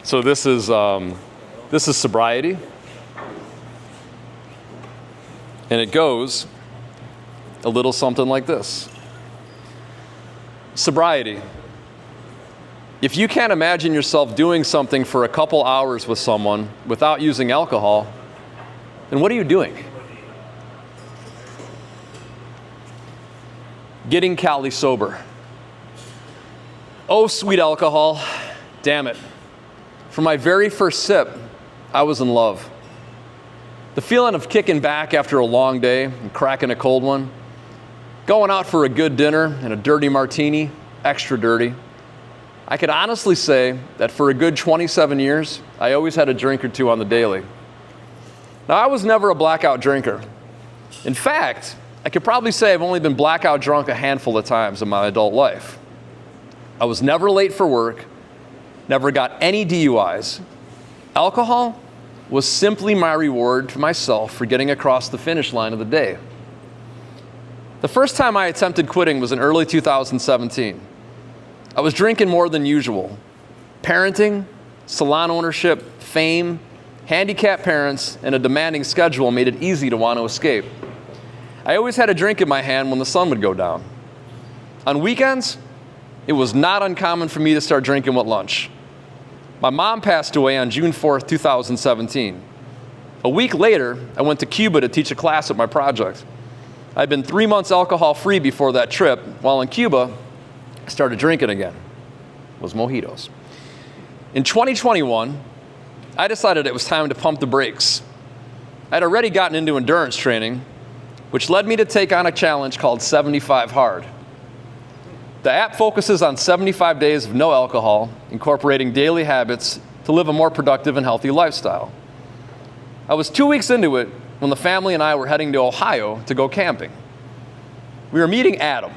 So this is Sobriety. And it goes a little something like this. Sobriety. If you can't imagine yourself doing something for a couple hours with someone without using alcohol, then what are you doing? Getting Cali sober. Oh, sweet alcohol. Damn it. For my very first sip, I was in love. The feeling of kicking back after a long day and cracking a cold one, going out for a good dinner and a dirty martini, extra dirty. I could honestly say that for a good 27 years, I always had a drink or two on the daily. Now, I was never a blackout drinker. In fact, I could probably say I've only been blackout drunk a handful of times in my adult life. I was never late for work, never got any DUIs. Alcohol was simply my reward to myself for getting across the finish line of the day. The first time I attempted quitting was in early 2017. I was drinking more than usual. Parenting, salon ownership, fame, handicapped parents, and a demanding schedule made it easy to want to escape. I always had a drink in my hand when the sun would go down. On weekends, it was not uncommon for me to start drinking with lunch. My mom passed away on June 4th, 2017. A week later, I went to Cuba to teach a class at my project. I'd been 3 months alcohol-free before that trip. While in Cuba, I started drinking again. It was mojitos. In 2021, I decided it was time to pump the brakes. I'd already gotten into endurance training, which led me to take on a challenge called 75 Hard. The app focuses on 75 days of no alcohol, incorporating daily habits to live a more productive and healthy lifestyle. I was 2 weeks into it when the family and I were heading to Ohio to go camping. We were meeting Adam,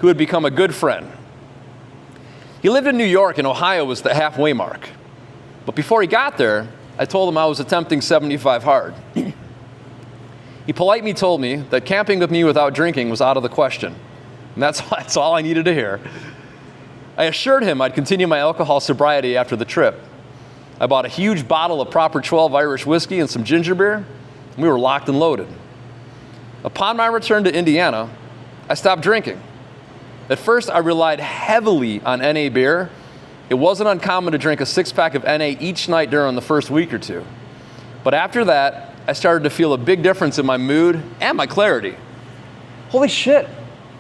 who had become a good friend. He lived in New York and Ohio was the halfway mark. But before he got there, I told him I was attempting 75 Hard. He politely told me that camping with me without drinking was out of the question. And that's all I needed to hear. I assured him I'd continue my alcohol sobriety after the trip. I bought a huge bottle of proper 12 Irish whiskey and some ginger beer, and we were locked and loaded. Upon my return to Indiana, I stopped drinking. At first, I relied heavily on NA beer. It wasn't uncommon to drink a six-pack of NA each night during the first week or two. But after that, I started to feel a big difference in my mood and my clarity. Holy shit.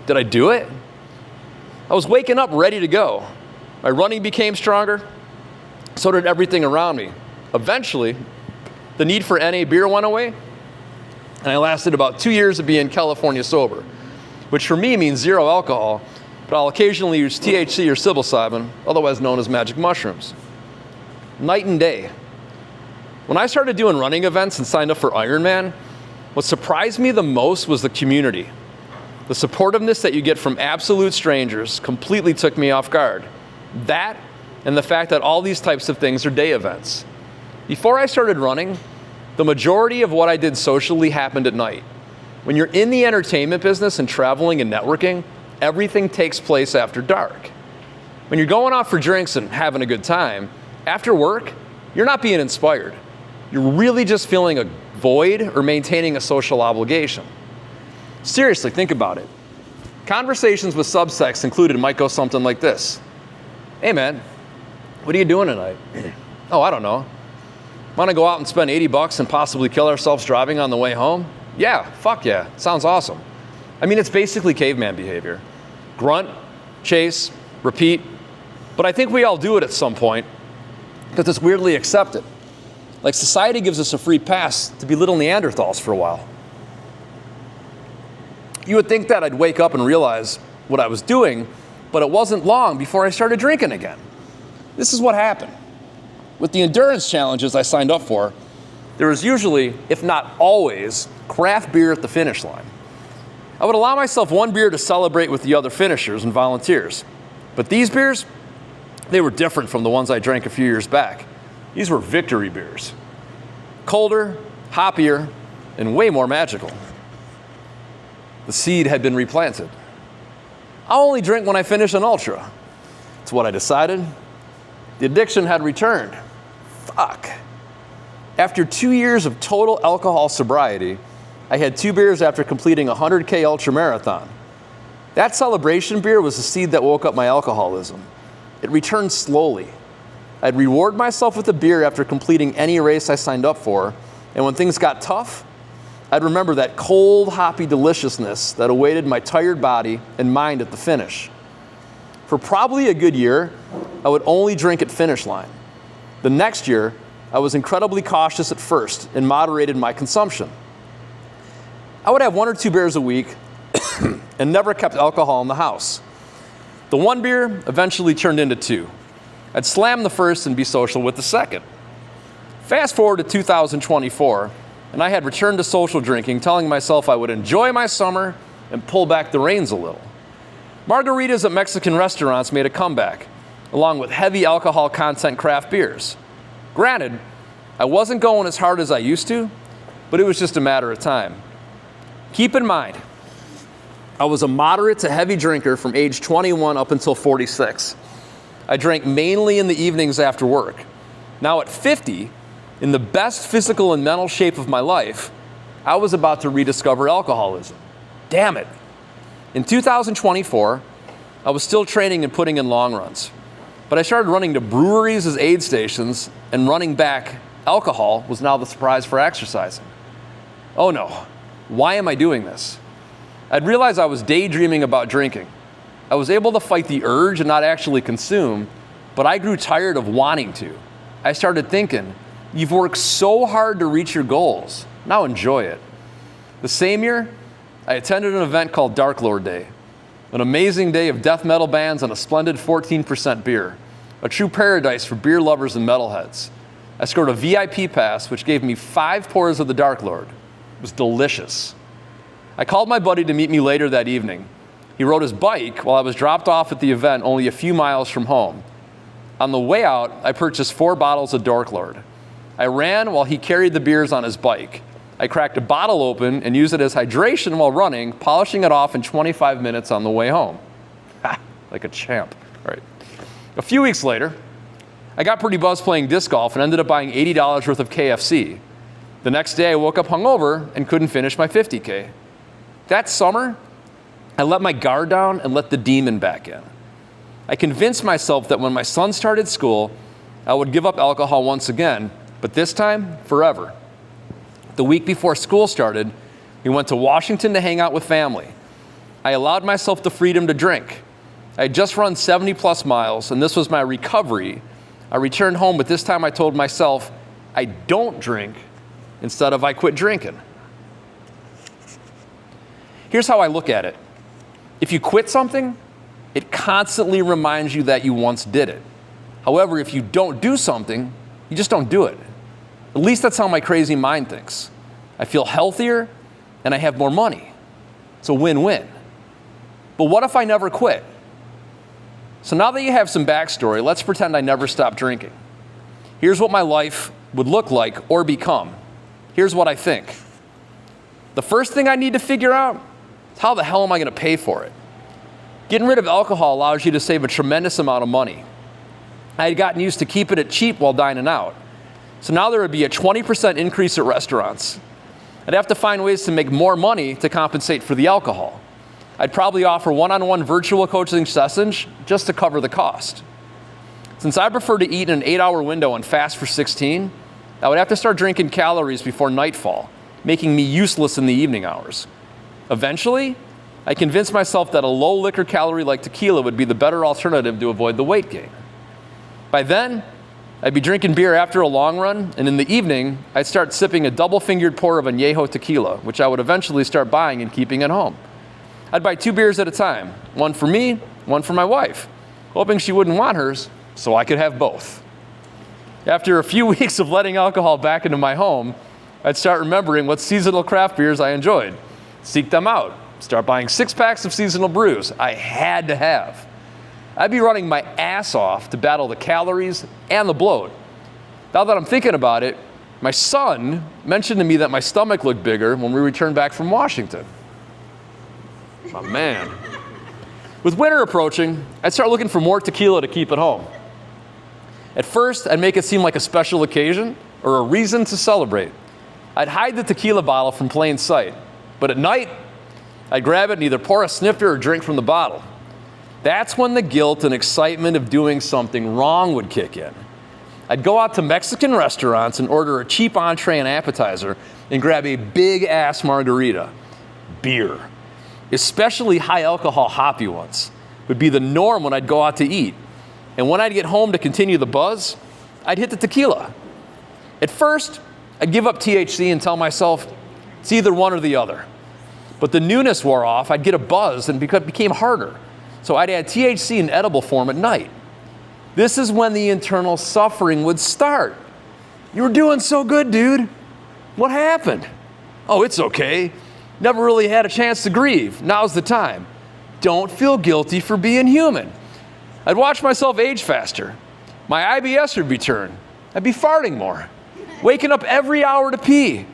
Did I do it? I was waking up ready to go. My running became stronger. So did everything around me. Eventually, the need for NA beer went away, and I lasted about 2 years of being California sober, which for me means zero alcohol, but I'll occasionally use THC or psilocybin, otherwise known as magic mushrooms. Night and day. When I started doing running events and signed up for Ironman, what surprised me the most was the community. The supportiveness that you get from absolute strangers completely took me off guard. That, and the fact that all these types of things are day events. Before I started running, the majority of what I did socially happened at night. When you're in the entertainment business and traveling and networking, everything takes place after dark. When you're going out for drinks and having a good time, after work, you're not being inspired. You're really just feeling a void or maintaining a social obligation. Seriously, think about it. Conversations with subsects included might go something like this. Hey man, what are you doing tonight? Oh, I don't know. Want to go out and spend $80 and possibly kill ourselves driving on the way home? Yeah, fuck yeah, sounds awesome. I mean, it's basically caveman behavior. Grunt, chase, repeat. But I think we all do it at some point because it's weirdly accepted. Like society gives us a free pass to be little Neanderthals for a while. You would think that I'd wake up and realize what I was doing, but it wasn't long before I started drinking again. This is what happened. With the endurance challenges I signed up for, there was usually, if not always, craft beer at the finish line. I would allow myself one beer to celebrate with the other finishers and volunteers. But these beers, they were different from the ones I drank a few years back. These were victory beers. Colder, hoppier, and way more magical. The seed had been replanted. I'll only drink when I finish an ultra. It's what I decided. The addiction had returned. Fuck. After 2 years of total alcohol sobriety, I had 2 beers after completing a 100K ultramarathon. That celebration beer was the seed that woke up my alcoholism. It returned slowly. I'd reward myself with a beer after completing any race I signed up for, and when things got tough, I'd remember that cold, hoppy deliciousness that awaited my tired body and mind at the finish. For probably a good year, I would only drink at finish line. The next year, I was incredibly cautious at first and moderated my consumption. I would have 1 or 2 beers a week and never kept alcohol in the house. The 1 beer eventually turned into 2. I'd slam the first and be social with the second. Fast forward to 2024, and I had returned to social drinking, telling myself I would enjoy my summer and pull back the reins a little. Margaritas at Mexican restaurants made a comeback, along with heavy alcohol content craft beers. Granted, I wasn't going as hard as I used to, but it was just a matter of time. Keep in mind, I was a moderate to heavy drinker from age 21 up until 46. I drank mainly in the evenings after work. Now at 50, in the best physical and mental shape of my life, I was about to rediscover alcoholism. Damn it. In 2024, I was still training and putting in long runs, but I started running to breweries as aid stations, and running back alcohol was now the surprise for exercising. Oh no, why am I doing this? I'd realized I was daydreaming about drinking. I was able to fight the urge and not actually consume, but I grew tired of wanting to. I started thinking, you've worked so hard to reach your goals, now enjoy it. The same year, I attended an event called Dark Lord Day, an amazing day of death metal bands and a splendid 14% beer, a true paradise for beer lovers and metalheads. I scored a VIP pass, which gave me 5 pours of the Dark Lord. It was delicious. I called my buddy to meet me later that evening. He rode his bike while I was dropped off at the event only a few miles from home. On the way out, I purchased 4 bottles of Dark Lord. I ran while he carried the beers on his bike. I cracked a bottle open and used it as hydration while running, polishing it off in 25 minutes on the way home. Ha, like a champ, right? A few weeks later, I got pretty buzzed playing disc golf and ended up buying $80 worth of KFC. The next day, I woke up hungover and couldn't finish my 50K. That summer, I let my guard down and let the demon back in. I convinced myself that when my son started school, I would give up alcohol once again, but this time, forever. The week before school started, we went to Washington to hang out with family. I allowed myself the freedom to drink. I had just run 70 plus miles, and this was my recovery. I returned home, but this time I told myself, I don't drink, instead of I quit drinking. Here's how I look at it. If you quit something, it constantly reminds you that you once did it. However, if you don't do something, you just don't do it. At least that's how my crazy mind thinks. I feel healthier and I have more money. It's a win-win. But what if I never quit? So now that you have some backstory, let's pretend I never stopped drinking. Here's what my life would look like or become. Here's what I think. The first thing I need to figure out is how the hell am I going to pay for it? Getting rid of alcohol allows you to save a tremendous amount of money. I had gotten used to keeping it cheap while dining out. So now there would be a 20% increase at restaurants. I'd have to find ways to make more money to compensate for the alcohol. I'd probably offer one-on-one virtual coaching sessions just to cover the cost. Since I prefer to eat in an 8-hour window and fast for 16, I would have to start drinking calories before nightfall, making me useless in the evening hours. Eventually, I convinced myself that a low liquor calorie like tequila would be the better alternative to avoid the weight gain. By then, I'd be drinking beer after a long run, and in the evening, I'd start sipping a double-fingered pour of añejo tequila, which I would eventually start buying and keeping at home. I'd buy 2 beers at a time, one for me, one for my wife, hoping she wouldn't want hers, so I could have both. After a few weeks of letting alcohol back into my home, I'd start remembering what seasonal craft beers I enjoyed, seek them out, start buying 6-packs of seasonal brews I had to have. I'd be running my ass off to battle the calories and the bloat. Now that I'm thinking about it, my son mentioned to me that my stomach looked bigger when we returned back from Washington. My man. With winter approaching, I'd start looking for more tequila to keep at home. At first, I'd make it seem like a special occasion or a reason to celebrate. I'd hide the tequila bottle from plain sight. But at night, I'd grab it and either pour a snifter or drink from the bottle. That's when the guilt and excitement of doing something wrong would kick in. I'd go out to Mexican restaurants and order a cheap entree and appetizer and grab a big-ass margarita. Beer, especially high-alcohol hoppy ones, would be the norm when I'd go out to eat. And when I'd get home to continue the buzz, I'd hit the tequila. At first, I'd give up THC and tell myself, it's either one or the other. But the newness wore off, I'd get a buzz and it became harder. So I'd add THC in edible form at night. This is when the internal suffering would start. You were doing so good, dude. What happened? Oh, it's okay. Never really had a chance to grieve. Now's the time. Don't feel guilty for being human. I'd watch myself age faster. My IBS would return. I'd be farting more. Waking up every hour to pee.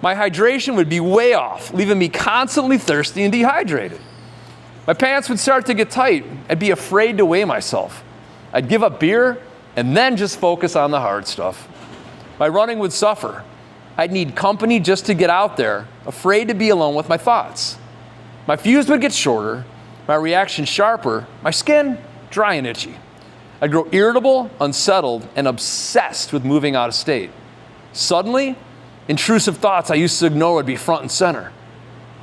My hydration would be way off, leaving me constantly thirsty and dehydrated. My pants would start to get tight. I'd be afraid to weigh myself. I'd give up beer and then just focus on the hard stuff. My running would suffer. I'd need company just to get out there, afraid to be alone with my thoughts. My fuse would get shorter, my reaction sharper, my skin dry and itchy. I'd grow irritable, unsettled, and obsessed with moving out of state. Suddenly, intrusive thoughts I used to ignore would be front and center.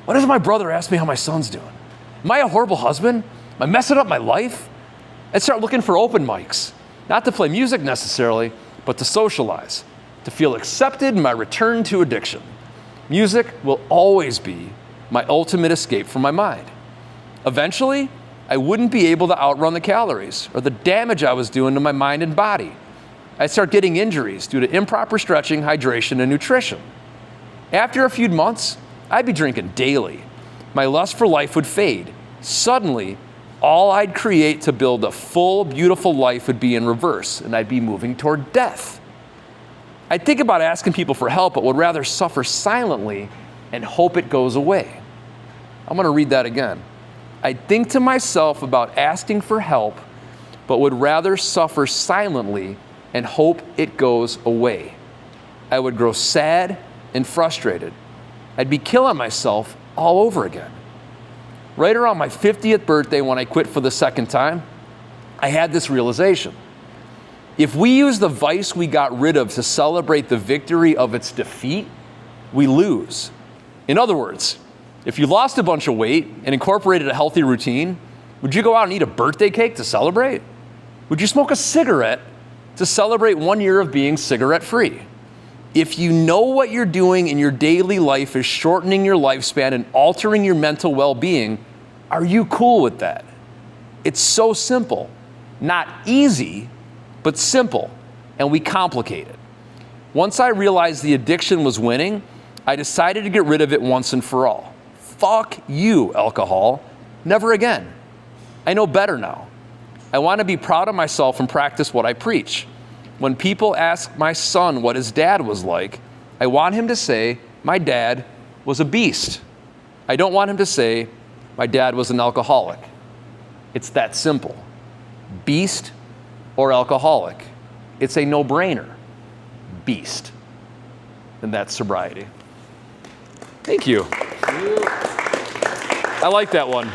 Why doesn't my brother ask me how my son's doing? Am I a horrible husband? Am I messing up my life? I'd start looking for open mics, not to play music necessarily, but to socialize, to feel accepted in my return to addiction. Music will always be my ultimate escape from my mind. Eventually, I wouldn't be able to outrun the calories or the damage I was doing to my mind and body. I'd start getting injuries due to improper stretching, hydration, and nutrition. After a few months, I'd be drinking daily. My lust for life would fade. Suddenly, all I'd create to build a full, beautiful life would be in reverse, and I'd be moving toward death. I'd think about asking people for help, but would rather suffer silently and hope it goes away. I'm going to read that again. I'd think to myself about asking for help, but would rather suffer silently and hope it goes away. I would grow sad and frustrated. I'd be killing myself all over again. Right around my 50th birthday, when I quit for the second time, I had this realization. If we use the vice we got rid of to celebrate the victory of its defeat, we lose. In other words, if you lost a bunch of weight and incorporated a healthy routine, would you go out and eat a birthday cake to celebrate? Would you smoke a cigarette to celebrate 1 year of being cigarette-free? If you know what you're doing in your daily life is shortening your lifespan and altering your mental well-being, are you cool with that? It's so simple. Not easy, but simple, and we complicate it. Once I realized the addiction was winning, I decided to get rid of it once and for all. Fuck you, alcohol. Never again. I know better now. I want to be proud of myself and practice what I preach. When people ask my son what his dad was like, I want him to say, my dad was a beast. I don't want him to say, my dad was an alcoholic. It's that simple. Beast or alcoholic. It's a no-brainer. Beast. And that's sobriety. Thank you. I like that one.